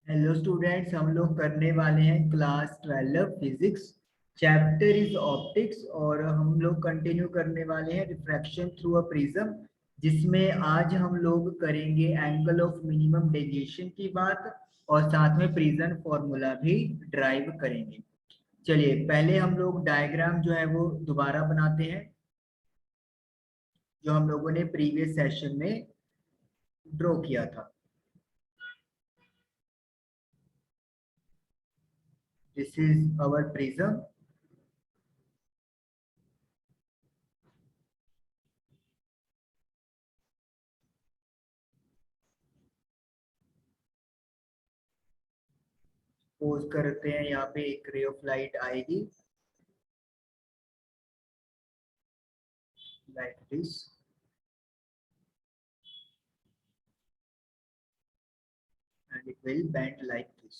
Hello students, हम लोग करने वाले हैं class 12 physics. Chapter is optics और हम लोग कंटिन्यू करने वाले हैं रिफ्रैक्शन थ्रू अ प्रिज्म, जिसमें आज हम लोग करेंगे एंगल ऑफ मिनिमम डेविएशन की बात और साथ में प्रिज्म फॉर्मूला भी ड्राइव करेंगे। चलिए पहले हम लोग डायग्राम जो है वो दोबारा बनाते हैं, जो हम लोगों ने प्रीवियस सेशन में ड्रॉ किया था। This is our prism. पोज करते हैं, यहाँ पे एक रे ऑफ लाइट आएगी like this and it will bend like this।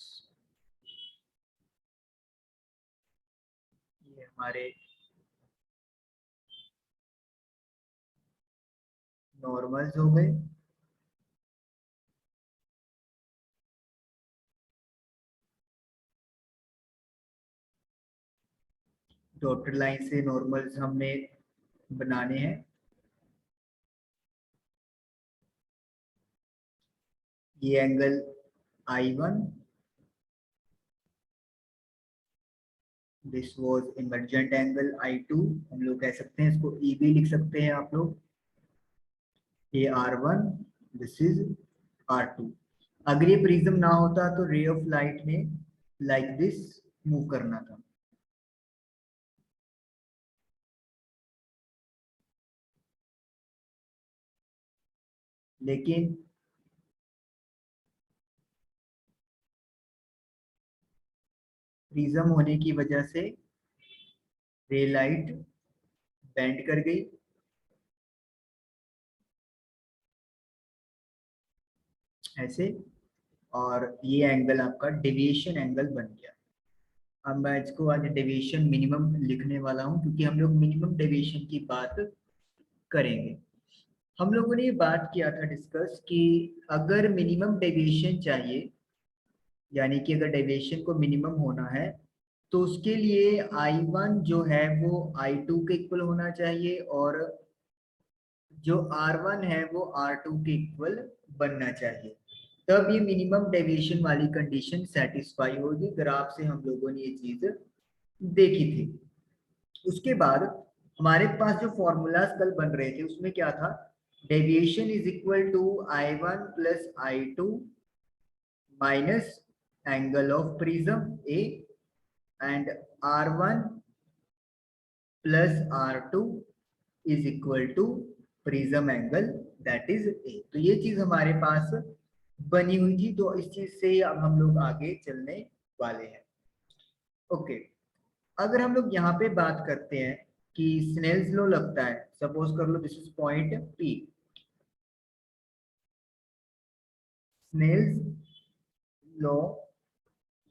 ये हमारे नॉर्मल्स हो गए। डॉटेड लाइन से नॉर्मल्स हमने बनाने हैं। ये angle I1, this was emergent angle I2। हम लोग कह सकते हैं इसको E भी लिख सकते हैं आप लोग। ये R1, दिस इज R2। अगर ये प्रिज्म ना होता तो रे ऑफ लाइट ने लाइक दिस मूव करना था। लेकिन प्रिज्म होने की वजह से रे लाइट बेंड कर गई ऐसे, और ये एंगल आपका डेविएशन एंगल बन गया। अब मैं इसको आज डेविएशन मिनिमम लिखने वाला हूं, क्योंकि हम लोग मिनिमम डेविएशन की बात करेंगे। हम लोगों ने ये बात किया था डिस्कस कि अगर मिनिमम डेविएशन चाहिए, यानी कि अगर डेविएशन को मिनिमम होना है, तो उसके लिए I1 जो है वो I2 के इक्वल होना चाहिए, और जो R1 है वो R2 के इक्वल बनना चाहिए। तब ये मिनिमम डेविएशन वाली कंडीशन सेटिस्फाई होगी। ग्राफ से हम लोगों ने ये चीज देखी थी। उसके बाद हमारे पास जो फॉर्मूलाज कल बन रहे थे उसमें क्या था, deviation is equal to I1 plus I2 minus angle of prism A, and R1 plus R2 is equal to prism angle that is A. तो ये चीज हमारे पास बनी हुई थी, तो इस चीज से अब हम लोग आगे चलने वाले हैं। ओके, अगर हम लोग यहाँ पे बात करते हैं कि स्नेल्स लॉ लगता है, सपोज कर लो this is point P. Snell's law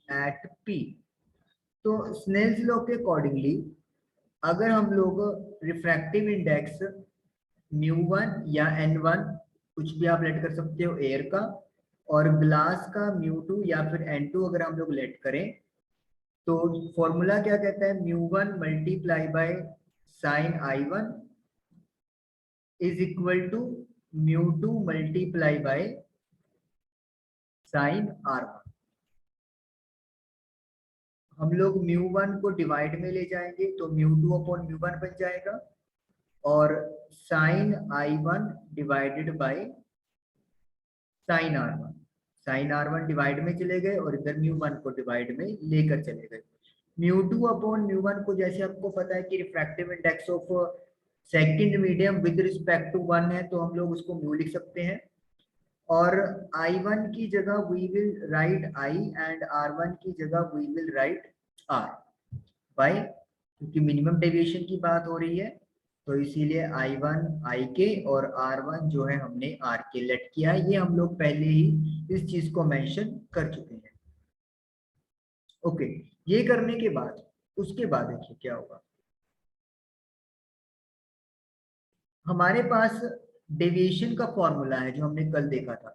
at P. तो स्नेल्स लॉ के अकॉर्डिंगली अगर हम लोग रिफ्रैक्टिव इंडेक्स μ1 या n1, कुछ भी आप लेट कर सकते हो एयर का, और ग्लास का μ2 या फिर n2 अगर हम लोग लेट करें, तो फॉर्मूला क्या कहता है, μ1 multiply by sine I1 is equal to μ2 multiply by sine R1। हम लोग μ1 को डिवाइड में ले जाएंगे तो μ2 अपॉन μ1 बन जाएगा, और sine I1 divided by sine R1। Sine R1 divide में चले गए और इधर μ1 को डिवाइड में लेकर चले गए। μ2 अपॉन μ1 को जैसे आपको पता है कि refractive index of second medium with respect to 1 है, तो हम लोग उसको म्यू लिख सकते हैं। और I1 की जगह we will write I, and R1 की जगह वी विल राइट R। बाय, क्योंकि मिनिमम डेविएशन की बात हो रही है, तो इसीलिए I1 I के और R1 जो है हमने R के लेट किया है। ये हम लोग पहले ही इस चीज को मेंशन कर चुके हैं। ओके, ये करने के बाद उसके बाद देखिए क्या होगा। हमारे पास डेविएशन का फॉर्मूला है जो हमने कल देखा था।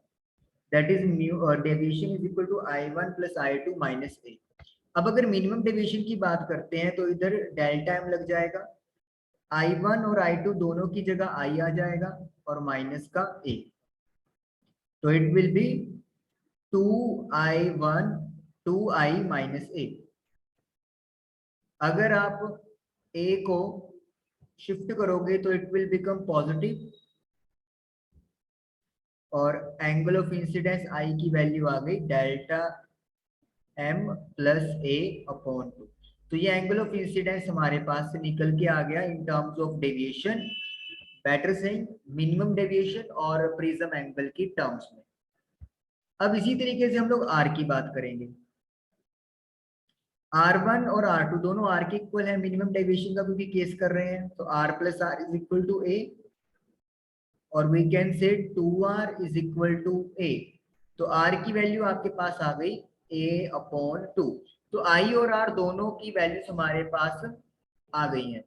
That is mu deviation is equal to I1 plus I2 minus A. अब अगर मिनिमम डेविएशन की बात करते हैं तो इधर डेल्टा एम लग जाएगा, I1 और I2 दोनों की जगह I आ जाएगा और माइनस का a, तो it will B 2I1 2I minus a। अगर आप a को शिफ्ट करोगे तो इट विल बिकम पॉजिटिव और एंगल ऑफ इंसिडेंस I की वैल्यू आ गई delta m plus a upon 2। तो ये एंगल ऑफ इंसिडेंस हमारे पास से निकल के आ गया in terms of deviation, better saying minimum deviation और प्रिज्म एंगल की टर्म्स में। अब इसी तरीके से हम लोग r की बात करेंगे। R1 और R2 दोनों r के इक्वल है, मिनिमम डेविएशन का भी केस कर रहे हैं, तो r plus r is equal to a और we can say 2r is equal to a। तो r की वैल्यू आपके पास आ गई a अपॉन 2। तो i और r दोनों की वैल्यूज हमारे पास आ गई हैं।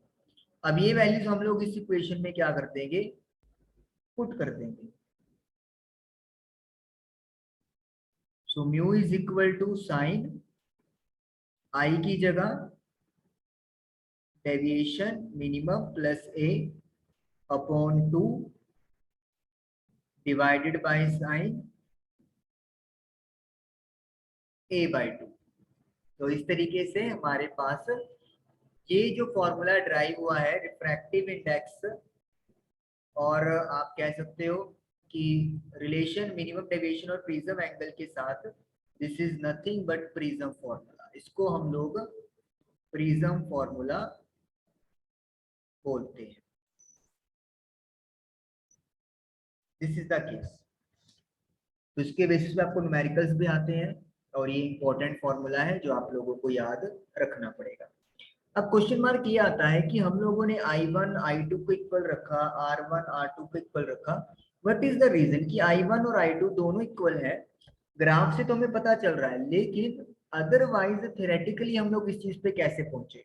अब ये वैल्यूज हम लोग इस इक्वेशन में क्या कर देंगे, पुट कर देंगे। So mu is equal to sine i की जगह deviation minimum plus a upon 2 divided by sine a by 2। तो इस तरीके से हमारे पास ये जो फॉर्मूला ड्राइव हुआ है रिफ्रैक्टिव इंडेक्स, और आप कह सकते हो कि रिलेशन मिनिमम डेविएशन और प्रिज्म एंगल के साथ, this is nothing but prism formula. इसको हम लोग प्रिज्म फॉर्मूला बोलते हैं। This is the case. तो इसके बेसिस पे आपको न्यूमेरिकल्स भी आते हैं और ये इंपॉर्टेंट फॉर्मूला है जो आप लोगों को याद रखना पड़ेगा। अब क्वेश्चन मार्क ये आता है कि हम लोगों ने I1 I2 को इक्वल रखा, R1 R2 को इक्वल रखा, व्हाट इज द रीजन कि I1 और I2 दोनों इक्वल है। ग्राफ से तो हमें पता चल रहा है, लेकिन अदरवाइज थ्योरेटिकली हम लोग इस चीज पे कैसे पहुंचे,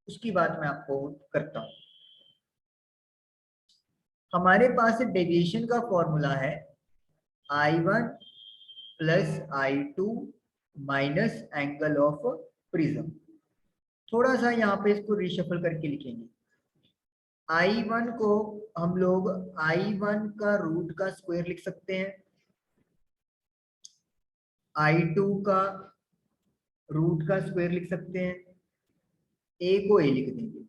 उसकी बात मैं आपको करता हूं। हमारे पास डेविएशन का फॉर्मूला है I1 plus I2 minus angle of prism. थोड़ा सा यहाँ पे इसको रिशफल करके लिखेंगे। I1 को हम लोग I1 का रूट का स्क्वायर लिख सकते हैं, I2 का रूट का स्क्वायर लिख सकते हैं, a को a लिख देंगे।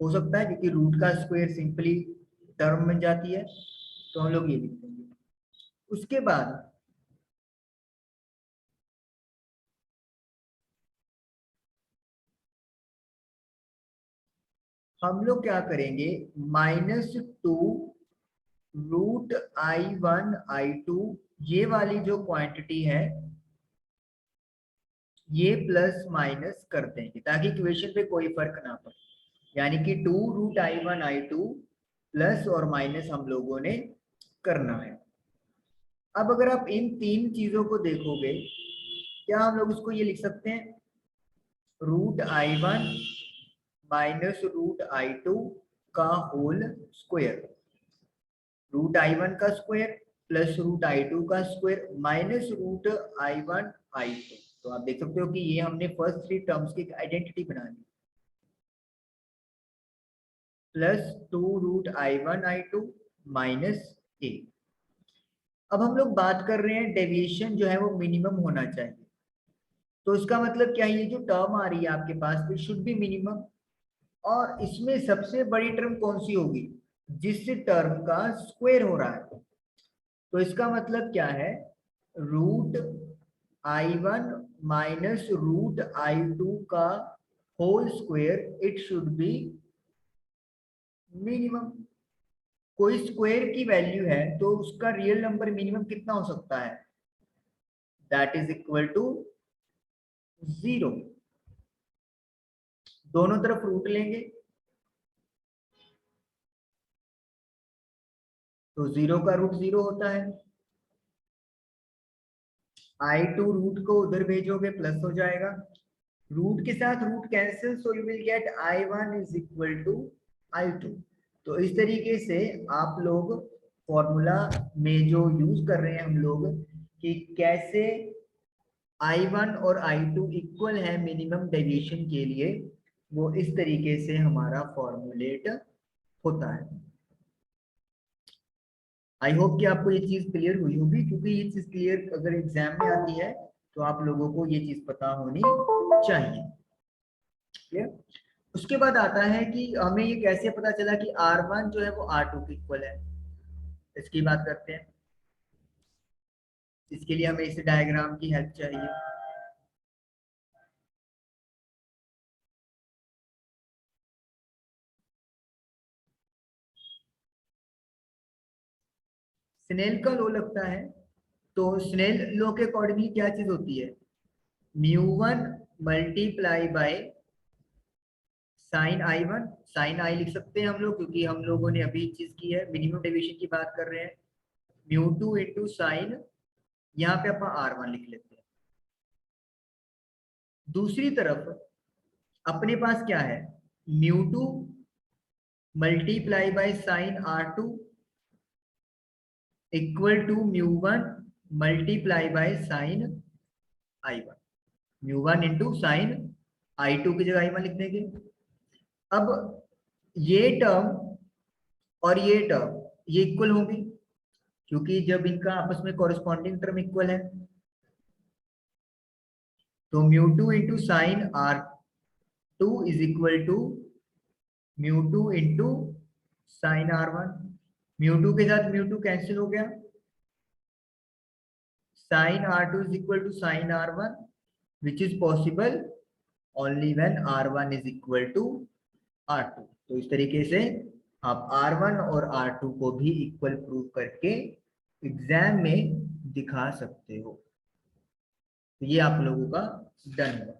हो सकता है क्योंकि रूट का स्क्वायर सिंपली टर्म बन जाती है, तो हम लोग ये लिख देंगे। उसके बाद हम लोग क्या करेंगे, -2 रूट I1 I2 ये वाली जो क्वांटिटी है ये प्लस माइनस कर देंगे ताकि इक्वेशन पे कोई फर्क ना पड़े, यानी कि 2 रूट I1 I2 प्लस और माइनस हम लोगों ने करना है। अब अगर आप इन तीन चीजों को देखोगे, क्या हम लोग इसको ये लिख सकते हैं, root I1 minus root I2 का होल स्क्वायर, रूट I1 का स्क्वायर प्लस रूट I2 का square minus root I1 I2। तो आप देख सकते हो कि ये हमने फर्स्ट थ्री टर्म्स की आइडेंटिटी बना ली, plus 2 root I1 I2 minus a। अब हम लोग बात कर रहे हैं डेविएशन जो है वो मिनिमम होना चाहिए, तो इसका मतलब क्या है, ये जो टर्म आ रही है आपके पास इट शुड बी मिनिमम। और इसमें सबसे बड़ी टर्म कौन सी होगी, जिस टर्म का स्क्वायर हो रहा है। तो इसका मतलब क्या है, root I1 minus root I2 का whole square it should be minimum. कोई स्क्वायर की वैल्यू है तो उसका रियल नंबर मिनिमम कितना हो सकता है, दैट इज इक्वल टू 0। दोनों तरफ रूट लेंगे तो 0 का रूट 0 होता है, I2 रूट को उधर भेजोगे प्लस हो जाएगा, रूट के साथ root cancel, so you will get I1 is equal to I2। तो इस तरीके से आप लोग फॉर्मूला में जो यूज कर रहे हैं हम लोग कि कैसे I1 और I2 इक्वल है मिनिमम डेविएशन के लिए, वो इस तरीके से हमारा फॉर्मूलेट होता है। आई होप कि आपको ये चीज क्लियर हुई होगी, क्योंकि ये चीज क्लियर अगर एग्जाम में आती है तो आप लोगों को ये चीज पता होनी चाहिए। क्लियर। उसके बाद आता है कि हमें ये कैसे पता चला कि R1 जो है वो R2 के इक्वल है, इसकी बात करते हैं। इसके लिए हमें इस डायग्राम की हेल्प चाहिए। स्नेल का लॉ लगता है, तो स्नेल लॉ के अकॉर्डिंगली क्या चीज होती है, μ1 multiply by sine I1। Sine I लिख सकते हैं हम लोग, क्योंकि हम लोगों ने अभी चीज की है, मिनिमम डेविएशन की बात कर रहे हैं। μ2 इंटू साइन, यहाँ पे अपन R1 लिख लेते हैं। दूसरी तरफ अपने पास क्या है, μ2 multiply by sine R2 equal to μ1 multiply by sine I1। μ1 into sine I2 की जगह I1 लिख देंगे। अब ये टर्म और ये टर्म ये इक्वल होंगी, क्योंकि जब इनका आपस में कॉरेस्पॉन्डिंग टर्म इक्वल है, तो μ2 into sine R2 is equal to μ2 into sine R1। μ2 के साथ μ2 कैंसिल हो गया, sine R2 is equal to sine R1, which is possible only when R1 is equal to R2। तो इस तरीके से आप R1 और R2 को भी इक्वल प्रूव करके एग्जाम में दिखा सकते हो। तो ये आप लोगों का डन है।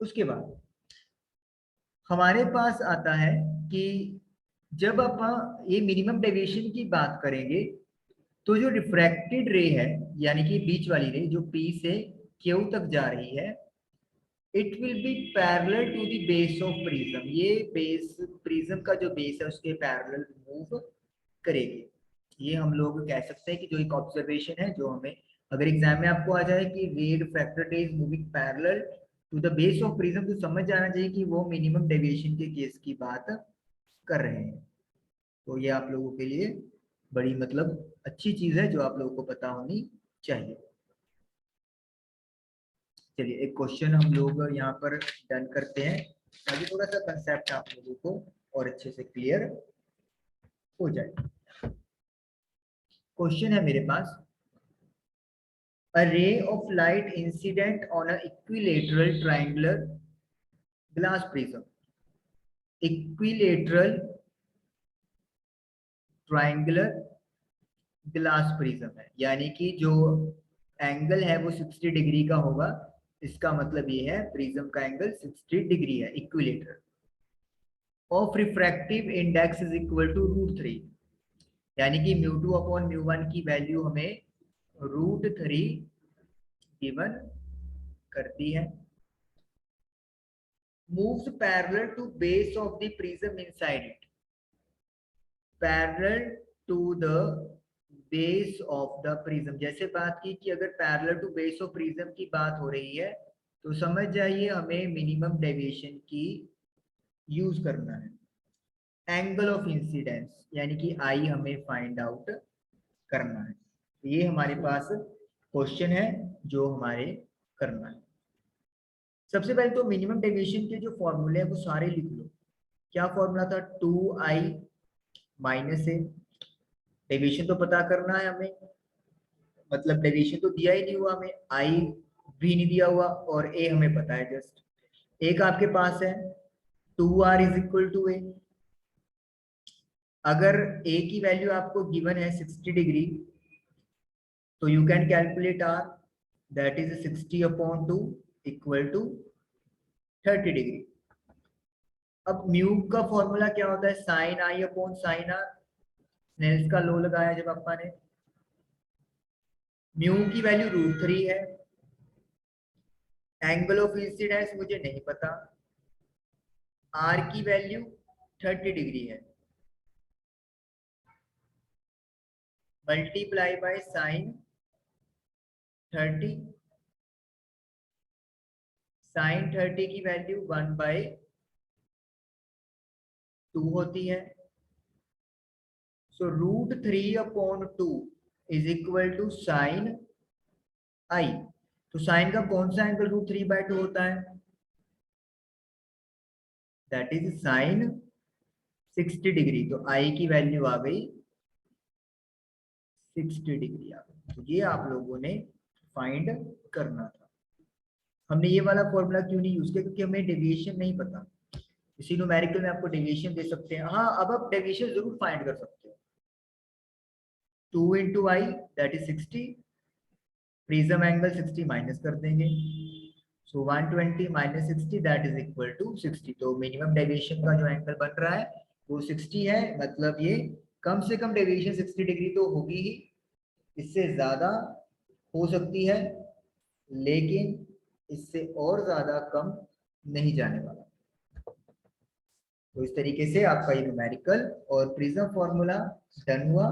उसके बाद हमारे पास आता है कि जब आप ये मिनिमम डेविएशन की बात करेंगे, तो जो रिफ्रैक्टेड रे है, यानी कि बीच वाली रे जो P से Q तक जा रही है, it will be parallel to the base of prism. ये बेस प्रिज्म का जो बेस है उसके पैरेलल मूव करेगी। ये हम लोग कह सकते हैं कि जो एक ऑब्जर्वेशन है, जो हमें अगर एग्जाम में आपको आ जाए कि ray refracted ray is moving parallel to the base of prism, तो समझ जाना चाहिए कि वो मिनिमम डेविएशन के केस की बात कर रहे हैं। तो ये आप लोगों के लिए बड़ी मतलब अच्छी चीज है जो आप लोगों को पता होनी चाहिए। चलिए एक क्वेश्चन हम लोग यहाँ पर डन करते हैं, ताकि थोड़ा सा कंसेप्ट आप लोगों को और अच्छे से क्लियर हो जाए। क्वेश्चन है मेरे पास, a ray of light incident on an equilateral triangular glass prism। Equilateral triangular glass prism है, यानी कि जो एंगल है वो 60 डिग्री का होगा। इसका मतलब ये है प्रिज्म का एंगल 60 डिग्री है, equilateral. Of refractive index is equal to √3, यानी कि μ2 अपॉन μ1 की वैल्यू हमें √3 गिवन करती है। Moves parallel to base of the prism inside it, parallel to the base of the prism. जैसे बात की कि अगर parallel to base of prism की बात हो रही है, तो समझ जाइए हमें मिनिमम डेविएशन की यूज करना है। एंगल ऑफ इंसिडेंस यानी कि आई हमें फाइंड आउट करना है। ये हमारे पास क्वेश्चन है जो हमारे करना है। सबसे पहले तो मिनिमम डेविएशन के जो फॉर्मूले हैं वो सारे लिख लो। क्या फॉर्मूला था, 2i माइनस ए। डेविएशन तो पता करना है हमें, मतलब डेविएशन तो दिया ही नहीं हुआ हमें, आई भी नहीं दिया हुआ, और ए हमें पता है जस्ट। एक आपके पास है 2r इज इक्वल टू ए। अगर ए की वैल्यू आपको गिवन है 60 डिग्री, तो you can calculate R, that is 60 upon 2 equal to 30 degree. अब म्यू का फॉर्मूला क्या होता है, sine I upon sine R. Snell's का लॉ लगाया जब आपा ने, म्यू की वैल्यू √3 है, एंगल ऑफ इंसिडेंस मुझे नहीं पता, आर की वैल्यू 30 डिग्री है, मल्टीप्लाई बाय साइन 30, साइन 30 की वैल्यू 1/2 होती है। सो √3/2 इज इक्वल टू साइन आई। तो साइन का कौन सा एंगल √3/2 होता है? दैट इज साइन 60 डिग्री। तो आई की वैल्यू आ गई 60 डिग्री आ गई। तो ये आप लोगों ने फाइंड करना था। हमने ये वाला फॉर्मूला क्यों नहीं यूज किया? क्योंकि हमें डेविएशन नहीं पता। इसी न्यूमेरिकल में आपको डेविएशन दे सकते हैं। हाँ, अब आप डेविएशन जरूर फाइंड कर सकते हो। 2 into I that is 60, prism angle 60 minus कर देंगे, so 120 minus 60 that is equal to 60। तो मिनिमम डेविएशन का जो एंगल बन रहा है वो 60 है। मतलब ये कम से कम डेविएशन 60 डिग्री तो होगी ही, इससे ज्यादा हो सकती है लेकिन इससे और ज्यादा कम नहीं जाने वाला। तो इस तरीके से आपका ये न्यूमेरिकल और प्रिज्म फॉर्मूला डन हुआ।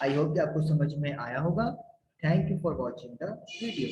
आई होप कि आपको समझ में आया होगा। Thank you for watching the video.